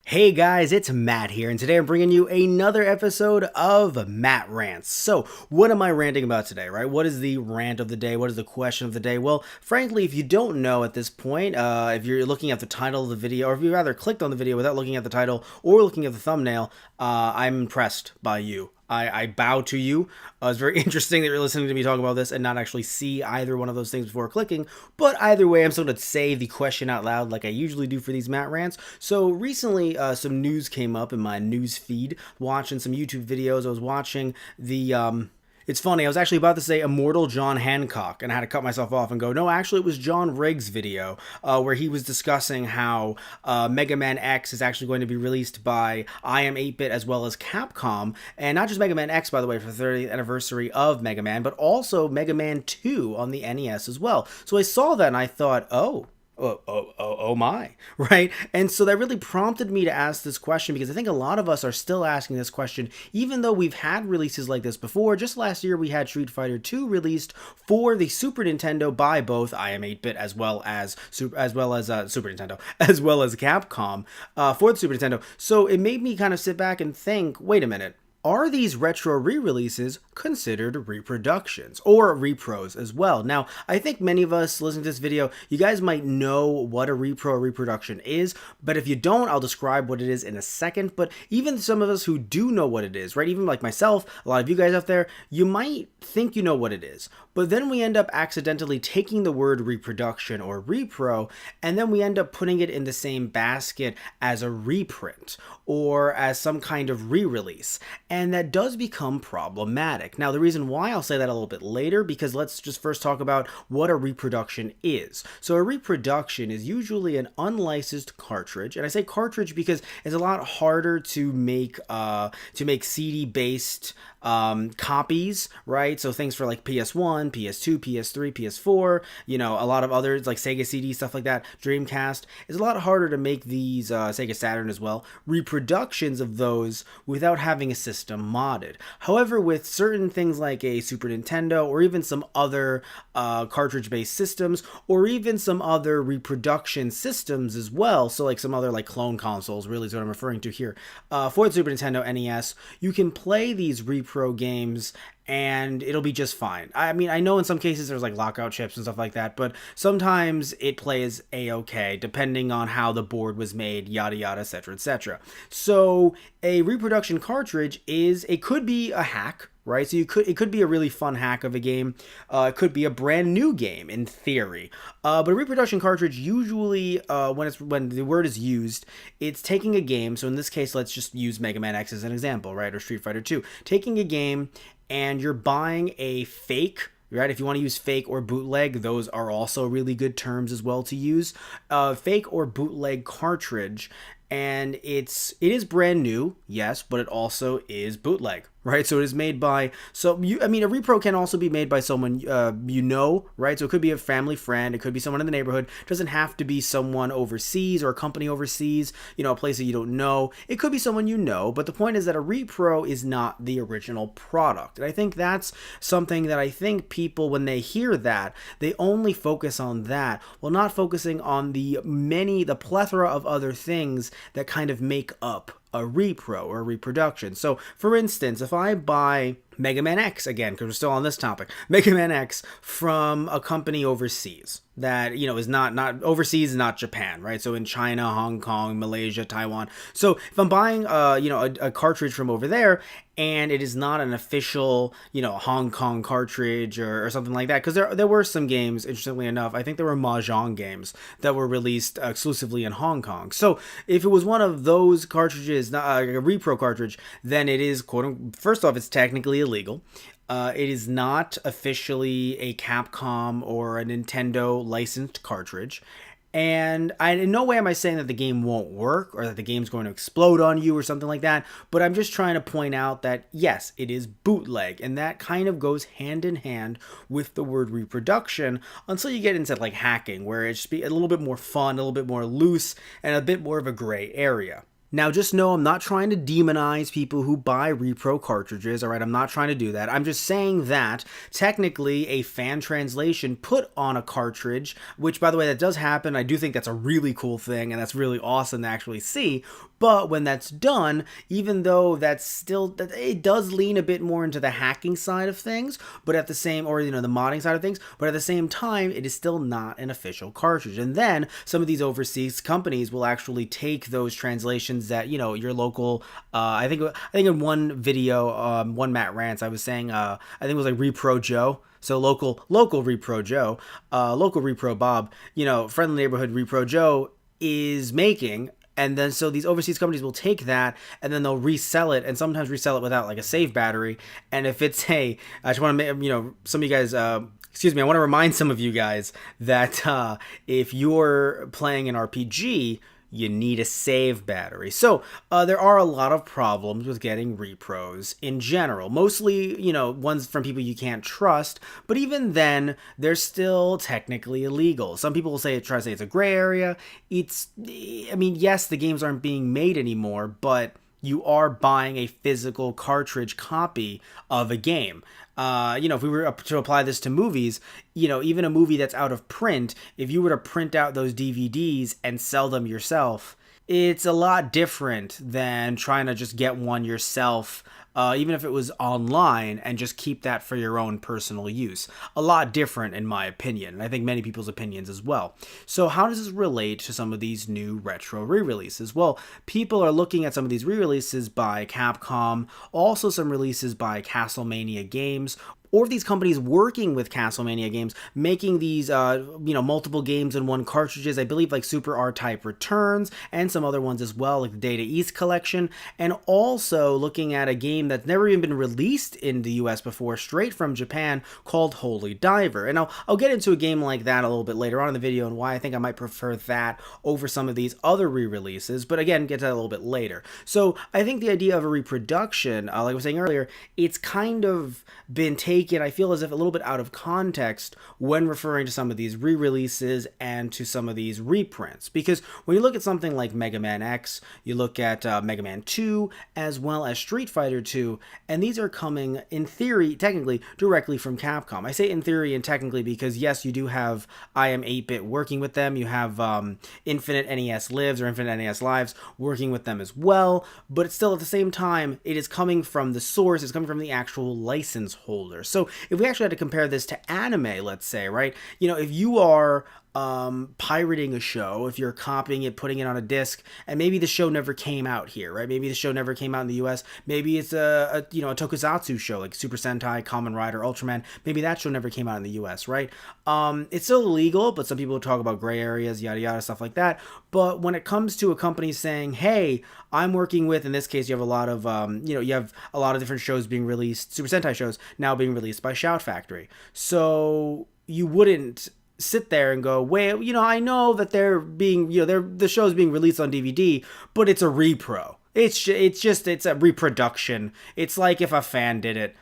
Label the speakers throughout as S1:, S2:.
S1: Hey guys, it's Matt here, and today I'm bringing you another episode of Matt Rants. So, what am I ranting about today, right? What is the rant of the day? What is the question of the day? Well, frankly, if you don't know at this point, if you're looking at the title of the video, or if you rather clicked on the video without looking at the title or looking at the thumbnail, I'm impressed by you. I bow to you. It's very interesting that you're listening to me talk about this and not actually see either one of those things before clicking. But either way, I'm still going to say the question out loud like I usually do for these Matt Rants. So recently, some news came up in my news feed. Watching some YouTube videos. I was watching the it's funny, I was actually about to say Immortal John Hancock, and I had to cut myself off and go, no, actually it was John Riggs' video, where he was discussing how Mega Man X is actually going to be released by I Am 8-Bit as well as Capcom, and not just Mega Man X, by the way, for the 30th anniversary of Mega Man, but also Mega Man 2 on the NES as well. So I saw that and I thought, oh my, right? And so that really prompted me to ask this question because I think a lot of us are still asking this question, even though we've had releases like this before. Just last year, we had Street Fighter 2 released for the Super Nintendo by both I Am 8-Bit as well as Super Nintendo, as well as Capcom for the Super Nintendo. So it made me kind of sit back and think, wait a minute. Are these retro re-releases considered reproductions or repros as well? Now, I think many of us listening to this video, you guys might know what a repro or reproduction is, but if you don't, I'll describe what it is in a second. But even some of us who do know what it is, right? Even like myself, a lot of you guys out there, you might think you know what it is, but then we end up accidentally taking the word reproduction or repro, and then we end up putting it in the same basket as a reprint or as some kind of re-release. And that does become problematic. Now, the reason why I'll say that a little bit later, because let's just first talk about what a reproduction is. So a reproduction is usually an unlicensed cartridge, and I say cartridge because it's a lot harder to make CD-based copies, right? So things for like PS1, PS2, PS3, PS4, you know, a lot of others like Sega CD, stuff like that, Dreamcast. It's a lot harder to make these, Sega Saturn as well, reproductions of those without having a system modded. However, with certain things like a Super Nintendo or even some other cartridge-based systems or even some other reproduction systems as well, so like some other like clone consoles really is what I'm referring to here, for the Super Nintendo NES, you can play these repro games and it'll be just fine. I mean, I know in some cases there's like lockout chips and stuff like that, but sometimes it plays a-okay depending on how the board was made, yada yada, etc, etc. So a reproduction cartridge it could be a hack, right? So it could be a really fun hack of a game. It could be a brand new game in theory. But a reproduction cartridge usually, when the word is used, it's taking a game. So in this case, let's just use Mega Man X as an example, right? Or Street Fighter 2. Taking a game and you're buying a fake, right? If you want to use fake or bootleg, those are also really good terms as well to use. Fake or bootleg cartridge, and it is brand new, yes, but it also is bootleg, right? So it is made by, a repro can also be made by someone right? So it could be a family friend, it could be someone in the neighborhood. It doesn't have to be someone overseas or a company overseas, a place that you don't know. It could be someone you know, but the point is that a repro is not the original product. And I think that's something that I think people, when they hear that, they only focus on that, while not focusing on the plethora of other things that kind of make up a repro or a reproduction. So, for instance, if I buy Mega Man X, again, because we're still on this topic, Mega Man X from a company overseas that, is not overseas, not Japan, right? So in China, Hong Kong, Malaysia, Taiwan. So if I'm buying, a cartridge from over there and it is not an official, Hong Kong cartridge or something like that, because there were some games, interestingly enough, I think there were Mahjong games that were released exclusively in Hong Kong. So if it was one of those cartridges, not a repro cartridge, then it is, first off, it's technically illegal. It is not officially a Capcom or a Nintendo licensed cartridge. And in no way am I saying that the game won't work or that the game's going to explode on you or something like that, but I'm just trying to point out that, yes, it is bootleg, and that kind of goes hand in hand with the word reproduction until you get into like hacking, where it's just be a little bit more fun, a little bit more loose, and a bit more of a gray area. Now, just know I'm not trying to demonize people who buy repro cartridges, all right? I'm not trying to do that. I'm just saying that technically a fan translation put on a cartridge, which, by the way, that does happen. I do think that's a really cool thing, and that's really awesome to actually see. But when that's done, even though it does lean a bit more into the hacking side of things, but at the same, or the modding side of things, but at the same time, it is still not an official cartridge. And then some of these overseas companies will actually take those translations that your local. I think in one video, one Matt Rants, I was saying, I think it was like Repro Joe. So local Repro Joe, local Repro Bob, friendly neighborhood Repro Joe is making. And then so these overseas companies will take that and then they'll resell it, and sometimes resell it without like a save battery. And if it's I just want to make, some of you guys, excuse me, I want to remind some of you guys that if you're playing an RPG, you need a save battery. So there are a lot of problems with getting repros in general. Mostly, ones from people you can't trust. But even then, they're still technically illegal. Some people will try to say it's a gray area. Yes, the games aren't being made anymore, but you are buying a physical cartridge copy of a game. If we were to apply this to movies, even a movie that's out of print, if you were to print out those DVDs and sell them yourself, it's a lot different than trying to just get one yourself, even if it was online, and just keep that for your own personal use. A lot different, in my opinion, and I think many people's opinions as well. So how does this relate to some of these new retro re-releases? Well, people are looking at some of these re-releases by Capcom, also some releases by Castlevania Games, or these companies working with Castlevania Games, making these, multiple games in one cartridges. I believe like Super R-Type Returns and some other ones as well, like the Data East collection. And also looking at a game that's never even been released in the US before, straight from Japan, called Holy Diver. And I'll get into a game like that a little bit later on in the video and why I think I might prefer that over some of these other re-releases. But again, get to that a little bit later. So I think the idea of a reproduction, like I was saying earlier, it's kind of been taken, I feel, as if a little bit out of context when referring to some of these re-releases and to some of these reprints. Because when you look at something like Mega Man X, you look at Mega Man 2, as well as Street Fighter 2, and these are coming, in theory, technically, directly from Capcom. I say in theory and technically because, yes, you do have IM 8-bit working with them, you have Infinite NES Lives or Infinite NES Lives working with them as well, but still at the same time, it is coming from the source, it's coming from the actual license holder. So if we actually had to compare this to anime, let's say, right? If you are pirating a show, if you're copying it, putting it on a disc, and maybe the show never came out here, right? Maybe the show never came out in the US. Maybe it's a tokusatsu show like Super Sentai, Kamen Rider, Ultraman. Maybe that show never came out in the US, right? It's still illegal, but some people talk about gray areas, yada yada, stuff like that. But when it comes to a company saying, hey, I'm working with, in this case, you have a lot of, you have a lot of different shows being released, Super Sentai shows now being released by Shout Factory. So you wouldn't sit there and go, well, I know that they're being, the show's being released on DVD, but it's a repro. It's a reproduction. It's like if a fan did it.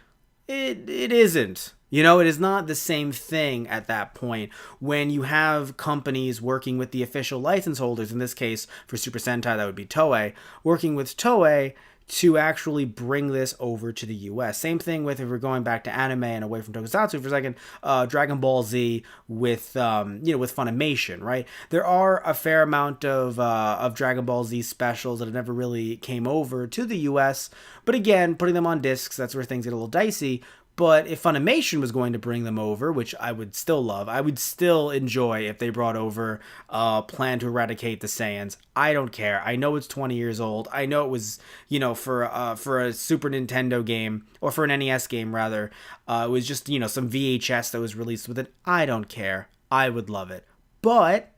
S1: It isn't. It is not the same thing at that point when you have companies working with the official license holders, in this case, for Super Sentai, that would be Toei, working with Toei to actually bring this over to the US. Same thing with, if we're going back to anime and away from tokusatsu for a second, Dragon Ball Z with, with Funimation, right? There are a fair amount of Dragon Ball Z specials that have never really came over to the US, but again, putting them on discs, that's where things get a little dicey. But if Funimation was going to bring them over, which I would still love, I would still enjoy if they brought over Plan to Eradicate the Saiyans. I don't care. I know it's 20 years old. I know it was, for a Super Nintendo game, or for an NES game, rather. It was just, some VHS that was released with it. I don't care. I would love it. But,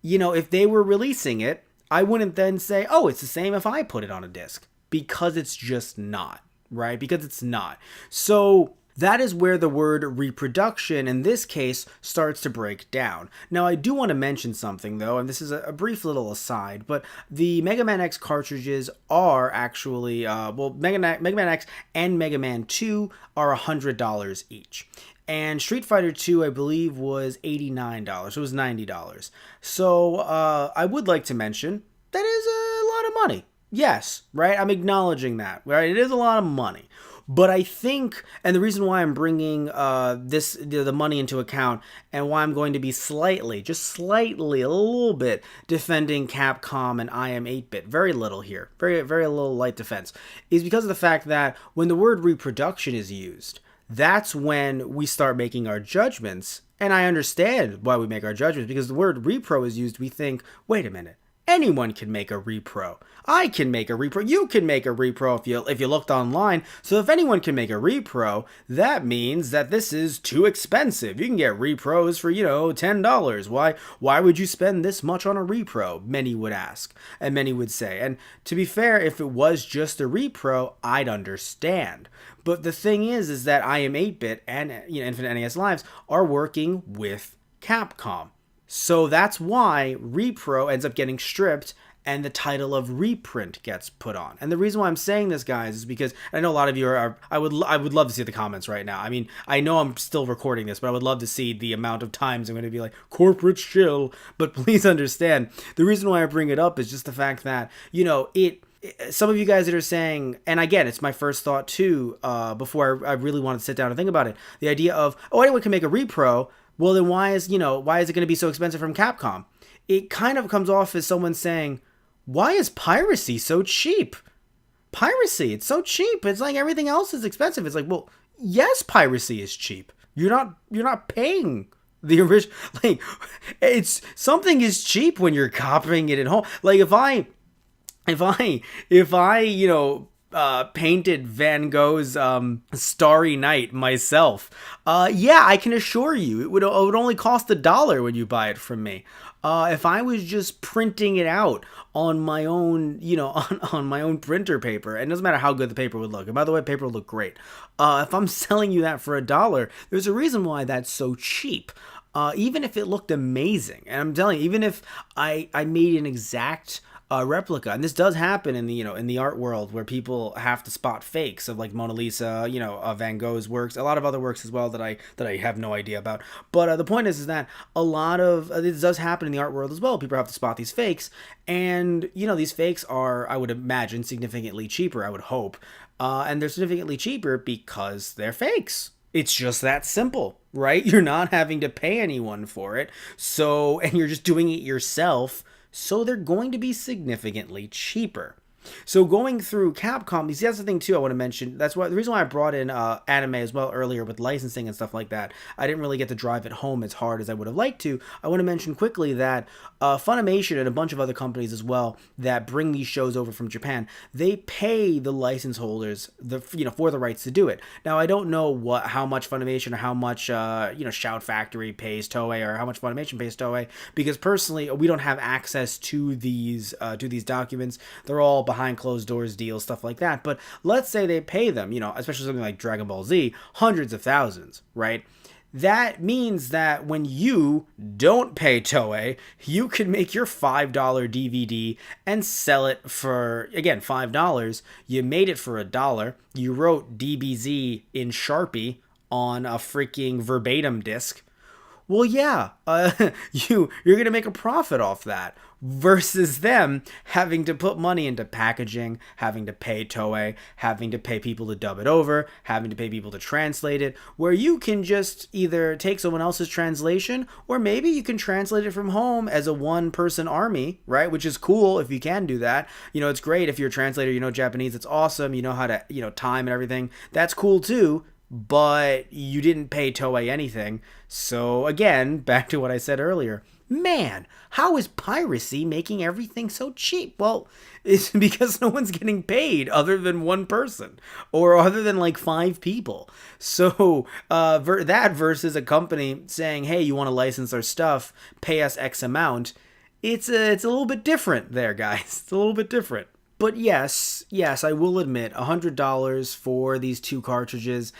S1: if they were releasing it, I wouldn't then say, oh, it's the same if I put it on a disc. Because it's just not. Right? Because it's not. So that is where the word reproduction, in this case, starts to break down. Now, I do want to mention something, though, and this is a brief little aside, but the Mega Man X cartridges are actually, Mega Man X and Mega Man 2 are $100 each. And Street Fighter 2, I believe, was $89. So it was $90. So I would like to mention that is a lot of money. Yes, right? I'm acknowledging that, right? It is a lot of money. But I think, and the reason why I'm bringing the money into account, and why I'm going to be slightly, just slightly, a little bit defending Capcom and I am 8-bit, very little here, very very little light defense, is because of the fact that when the word reproduction is used, that's when we start making our judgments. And I understand why we make our judgments, because the word repro is used, we think, wait a minute, anyone can make a repro. I can make a repro. You can make a repro if you looked online. So if anyone can make a repro, that means that this is too expensive. You can get repros for, $10. Why would you spend this much on a repro? Many would ask, and many would say. And to be fair, if it was just a repro, I'd understand. But the thing is that I am 8-bit and Infinite NES Lives are working with Capcom. So that's why repro ends up getting stripped and the title of reprint gets put on. And the reason why I'm saying this, guys, is because I know a lot of you are I would love to see the comments right now. I mean, I know I'm still recording this, but I would love to see the amount of times I'm going to be like, corporate shill. But please understand, the reason why I bring it up is just the fact that, some of you guys that are saying, and again, it's my first thought too, before I really wanted to sit down and think about it, the idea of, anyone can make a repro. Well, then why is it going to be so expensive from Capcom? It kind of comes off as someone saying, why is piracy so cheap? Piracy, it's so cheap. It's like everything else is expensive. It's like, well, yes, piracy is cheap. You're not paying the original. Like, it's something is cheap when you're copying it at home. Like if I painted Van Gogh's Starry Night myself, I can assure you it would only cost $1 when you buy it from me. If I was just printing it out on my own, on my own printer paper, and it doesn't matter how good the paper would look. And by the way, paper would look great. If I'm selling you that for $1, there's a reason why that's so cheap. Even if it looked amazing, and I'm telling you, even if I made an exact replica, and this does happen in the in the art world, where people have to spot fakes of like Mona Lisa, Van Gogh's works, a lot of other works as well that I have no idea about. But the point is that a lot of this does happen in the art world as well. People have to spot these fakes, and these fakes are, I would imagine, significantly cheaper. I would hope, and they're significantly cheaper because they're fakes. It's just that simple, right? You're not having to pay anyone for it, and you're just doing it yourself. So they're going to be significantly cheaper. So going through Capcom, that's the thing too I want to mention. That's why the reason why I brought in anime as well earlier with licensing and stuff like that. I didn't really get to drive it home as hard as I would have liked to. I want to mention quickly that Funimation and a bunch of other companies as well that bring these shows over from Japan, they pay the license holders for the rights to do it. Now I don't know how much Funimation or how much Shout Factory pays Toei, or how much Funimation pays Toei, because personally we don't have access to these documents. They're all behind closed doors deals, stuff like that. But let's say they pay them, especially something like Dragon Ball Z, hundreds of thousands, right? That means that when you don't pay Toei, you can make your $5 DVD and sell it for, again, $5. You made it for $1. You wrote DBZ in Sharpie on a freaking verbatim disc. Well, yeah, you're going to make a profit off that, versus them having to put money into packaging, having to pay Toei, having to pay people to dub it over, having to pay people to translate it, where you can just either take someone else's translation, or maybe you can translate it from home as a one-person army, right? Which is cool if you can do that. It's great if you're a translator, you know Japanese, it's awesome, you know how to, time and everything. That's cool too. But you didn't pay Toei anything. So again, back to what I said earlier. Man, how is piracy making everything so cheap? Well, it's because no one's getting paid other than one person, or other than like 5 people. So that versus a company saying, hey, you want to license our stuff, pay us X amount. It's a little bit different there, guys. It's a little bit different. But yes, I will admit, $100 for these 2 cartridges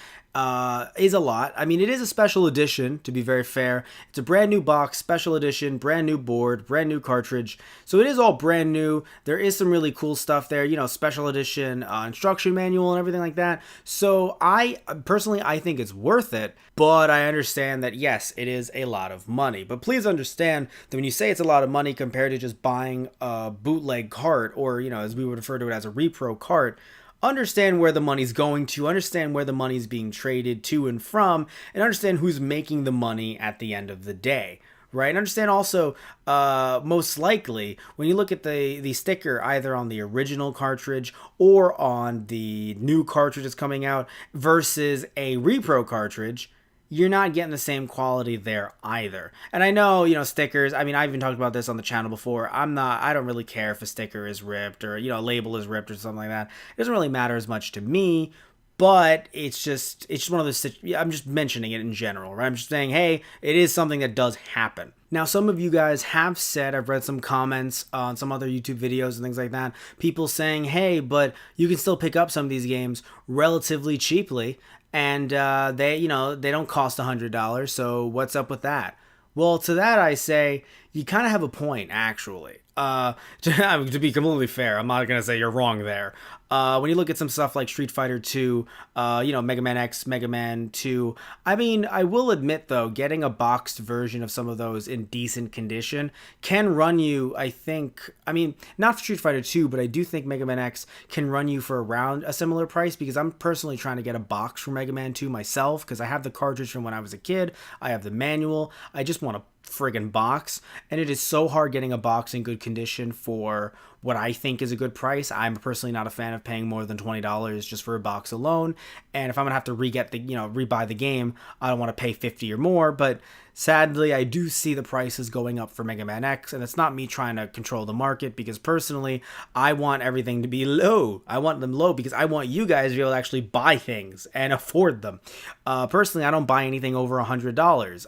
S1: is a lot. I mean, it is a special edition, to be very fair. It's a brand new box, special edition, brand new board, brand new cartridge. So it is all brand new. There is some really cool stuff there, special edition instruction manual and everything like that. So I think it's worth it, but I understand that, yes, it is a lot of money. But please understand that when you say it's a lot of money compared to just buying a bootleg cart, or, as we would refer to it as a repro cart, understand where the money's going to, understand where the money's being traded to and from, and understand who's making the money at the end of the day. Right, and understand also, most likely, when you look at the sticker either on the original cartridge or on the new cartridge that's coming out versus a repro cartridge, you're not getting the same quality there either. And I know, stickers, I mean, I've even talked about this on the channel before. I don't really care if a sticker is ripped or, a label is ripped or something like that. It doesn't really matter as much to me. But it's just one of those, I'm just mentioning it in general, right? I'm just saying, hey, it is something that does happen. Now, some of you guys have said, I've read some comments on some other YouTube videos and things like that, people saying, hey, but you can still pick up some of these games relatively cheaply, and they don't cost $100, so what's up with that? Well, to that I say, you kind of have a point, actually. To be completely fair, I'm not going to say you're wrong there. When you look at some stuff like Street Fighter 2, Mega Man X, Mega Man 2, I mean, I will admit, though, getting a boxed version of some of those in decent condition can run you, I think, I mean, not for Street Fighter 2, but I do think Mega Man X can run you for around a similar price, because I'm personally trying to get a box for Mega Man 2 myself, because I have the cartridge from when I was a kid, I have the manual, I just want a friggin' box, and it is so hard getting a box in good condition for what I think is a good price. I'm personally not a fan of paying more than $20 just for a box alone, and if I'm gonna have to rebuy the game, I don't want to pay $50 or more. But sadly, I do see the prices going up for Mega Man X, and it's not me trying to control the market, because personally, I want everything to be low. I want them low because I want you guys to be able to actually buy things and afford them. Personally, I don't buy anything over $100.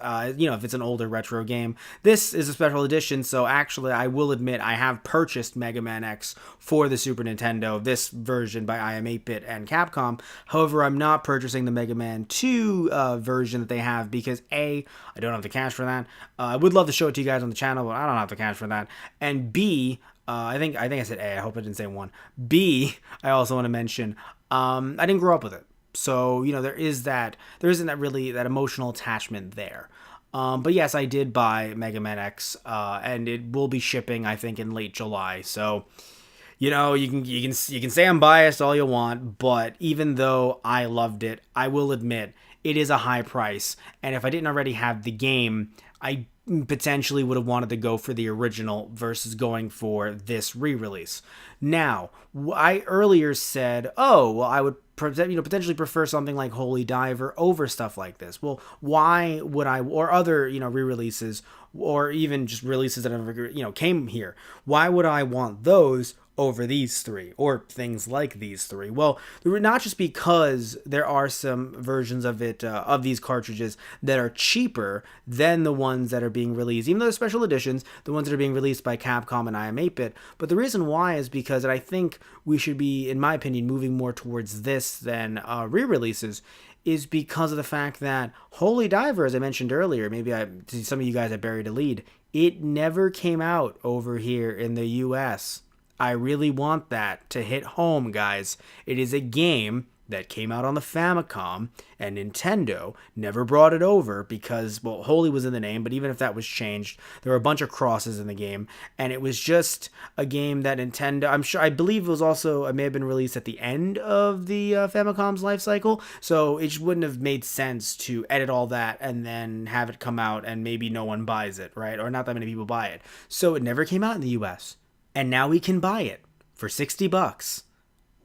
S1: If it's an older retro game. This is a special edition, so actually, I will admit I have purchased Mega Man X for the Super Nintendo, this version by IM 8-Bit and Capcom. However, I'm not purchasing the Mega Man 2 version that they have, because I don't have the cash for that. I would love to show it to you guys on the channel, but I don't have the cash for that. And B, I think I said A. I hope I didn't say 1. B, I also want to mention, I didn't grow up with it, so there isn't that really that emotional attachment there. But yes, I did buy Mega Man X, and it will be shipping, I think, in late July. So, you can say I'm biased all you want, but even though I loved it, I will admit it is a high price. And if I didn't already have the game, I potentially would have wanted to go for the original versus going for this re-release. Now, I earlier said, oh, well, I would potentially prefer something like Holy Diver over stuff like this. Well, why would I, or other, re-releases, or even just releases that have, came here, why would I want those over these three, or things like these three? Well, not just because there are some versions of it, of these cartridges, that are cheaper than the ones that are being released, even though they're special editions, the ones that are being released by Capcom and IM 8-Bit, but the reason why is because, and I think we should be, in my opinion, moving more towards this than re-releases, is because of the fact that Holy Diver, as I mentioned earlier, to some of you guys I buried a lead, it never came out over here in the US. I really want that to hit home, guys. It is a game that came out on the Famicom, and Nintendo never brought it over because, well, Holy was in the name, but even if that was changed, there were a bunch of crosses in the game, and it was just a game that Nintendo, I believe it was also, it may have been released at the end of the Famicom's life cycle, so it just wouldn't have made sense to edit all that and then have it come out and maybe no one buys it, right? Or not that many people buy it. So it never came out in the US. And now we can buy it for $60.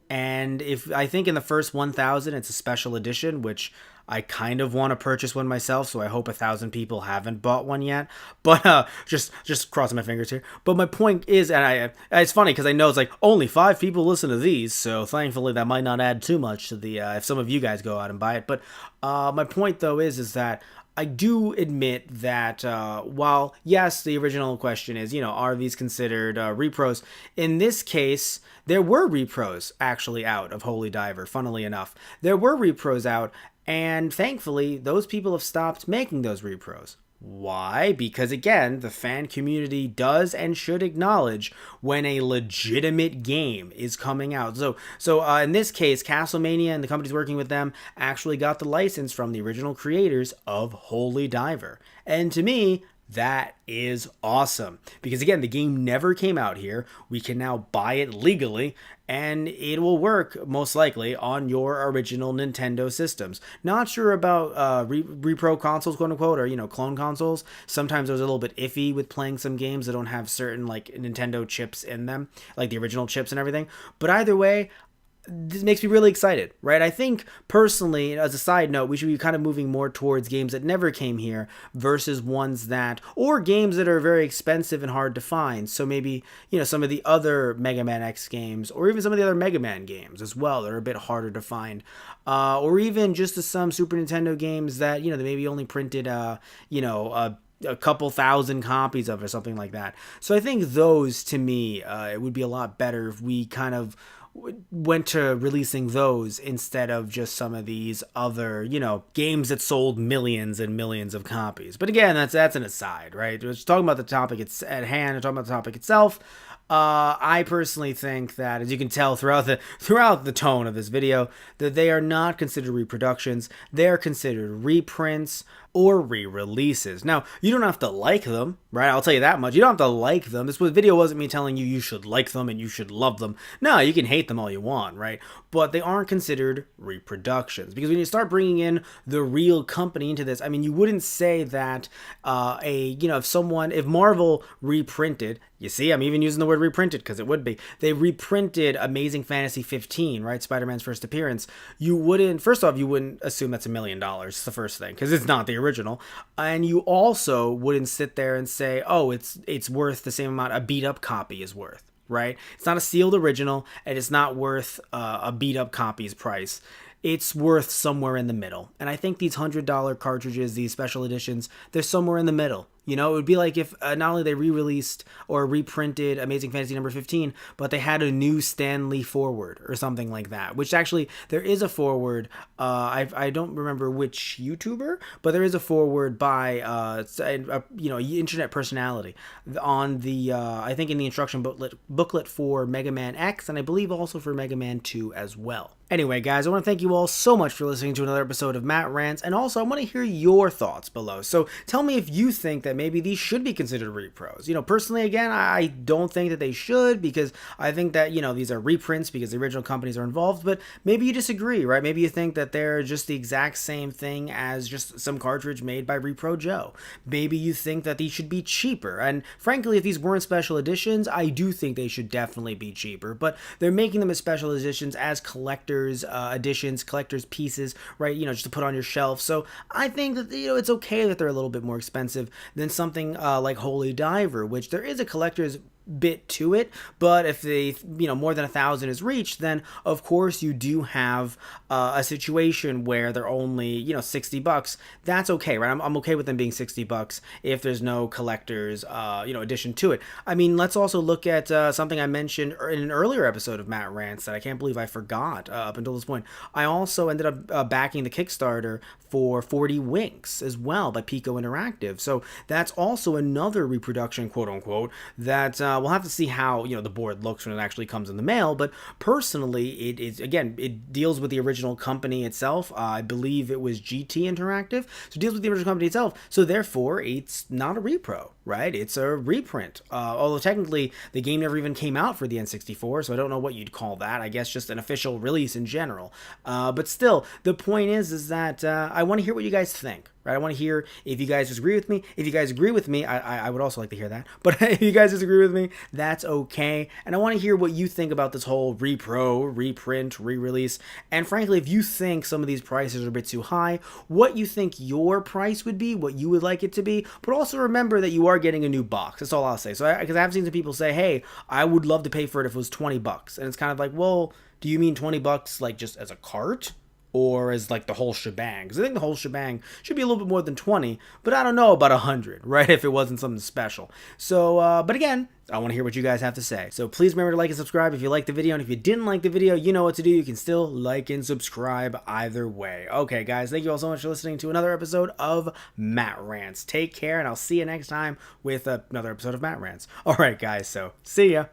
S1: And if I think in the first 1,000, it's a special edition, which I kind of want to purchase one myself. So I hope 1,000 people haven't bought one yet. But just crossing my fingers here. But my point is, and it's funny because I know it's like only 5 people listen to these. So thankfully that might not add too much to the if some of you guys go out and buy it. But my point though is that I do admit that while, yes, the original question is, are these considered repros? In this case, there were repros actually out of Holy Diver, funnily enough. There were repros out, and thankfully, those people have stopped making those repros. Why? Because again, the fan community does and should acknowledge when a legitimate game is coming out. So in this case, Castlemania and the companies working with them actually got the license from the original creators of Holy Diver. And to me, That is awesome. Because again, the game never came out here. We can now buy it legally, and it will work most likely on your original Nintendo systems. Not sure about repro consoles, quote unquote, or clone consoles. Sometimes I was a little bit iffy with playing some games that don't have certain like Nintendo chips in them, like the original chips and everything. But either way, this makes me really excited, right? I think personally, as a side note, we should be kind of moving more towards games that never came here versus ones that, or games that are very expensive and hard to find. So maybe, some of the other Mega Man X games, or even some of the other Mega Man games as well, that are a bit harder to find. Or even just some Super Nintendo games that, they maybe only printed, a couple thousand copies of or something like that. So I think those, to me, it would be a lot better if we kind of went to releasing those instead of just some of these other, games that sold millions and millions of copies. But again, that's an aside, right? We're just talking about the topic it's at hand, and talking about the topic itself. I personally think that, as you can tell throughout the tone of this video, that they are not considered reproductions. They are considered reprints or re-releases. Now, you don't have to like them, right? I'll tell you that much. You don't have to like them. This video wasn't me telling you should like them and you should love them. No, you can hate them all you want, right? But they aren't considered reproductions, because when you start bringing in the real company into this, I mean, you wouldn't say that if Marvel reprinted, you see, I'm even using the word reprinted because it would be. They reprinted Amazing Fantasy 15, right? Spider-Man's first appearance. First off, you wouldn't assume that's $1 million. It's the first thing, because it's not the original. And you also wouldn't sit there and say, oh, it's worth the same amount a beat up copy is worth, right? It's not a sealed original, and it's not worth a beat up copy's price. It's worth somewhere in the middle. And I think these $100 cartridges, these special editions, they're somewhere in the middle. It would be like if not only they re-released or reprinted Amazing Fantasy number 15, but they had a new Stan Lee forward or something like that, which actually there is a forward. I don't remember which YouTuber, but there is a forward by internet personality on the I think in the instruction booklet for Mega Man X, and I believe also for Mega Man 2 as well. Anyway, guys, I want to thank you all so much for listening to another episode of Matt Rants, and also I want to hear your thoughts below. So tell me if you think that maybe these should be considered repros. Personally, again, I don't think that they should, because I think that, these are reprints because the original companies are involved, but maybe you disagree, right? Maybe you think that they're just the exact same thing as just some cartridge made by Repro Joe. Maybe you think that these should be cheaper, and frankly, if these weren't special editions, I do think they should definitely be cheaper, but they're making them as special editions, as collector's editions, collector's pieces, right? Just to put on your shelf. So I think that, it's okay that they're a little bit more expensive than something like Holy Diver, which there is a collector's bit to it, but if they more than 1,000 is reached, then of course you do have a situation where they're only $60. That's okay, right? I'm okay with them being $60 if there's no collector's addition to it. I mean, let's also look at something I mentioned in an earlier episode of Matt Rants that I can't believe I forgot up until this point. I also ended up backing the Kickstarter for 40 Winks as well by Pico Interactive. So that's also another reproduction, quote unquote, that we'll have to see how the board looks when it actually comes in the mail. But personally, it deals with the original company itself. I believe it was GT Interactive, so it deals with the original company itself. So therefore, it's not a repro, right? It's a reprint. Although technically, the game never even came out for the N64, so I don't know what you'd call that. I guess just an official release in general. But still, the point is that I want to hear what you guys think, right? I want to hear if you guys disagree with me. If you guys agree with me, I would also like to hear that. But if you guys disagree with me, that's okay. And I want to hear what you think about this whole repro, reprint, re-release. And frankly, if you think some of these prices are a bit too high, what you think your price would be, what you would like it to be. But also remember that you are getting a new box. That's all I'll say. So because I've seen some people say, hey, I would love to pay for it if it was $20. And it's kind of like, well, do you mean $20 like just as a cart? Or as like the whole shebang? Because I think the whole shebang should be a little bit more than 20, but I don't know about 100, right? If it wasn't something special. So, but again, I want to hear what you guys have to say. So please remember to like and subscribe if you liked the video, and if you didn't like the video, you know what to do. You can still like and subscribe either way. Okay, guys, thank you all so much for listening to another episode of Matt Rants. Take care, and I'll see you next time with another episode of Matt Rants. All right, guys, so see ya.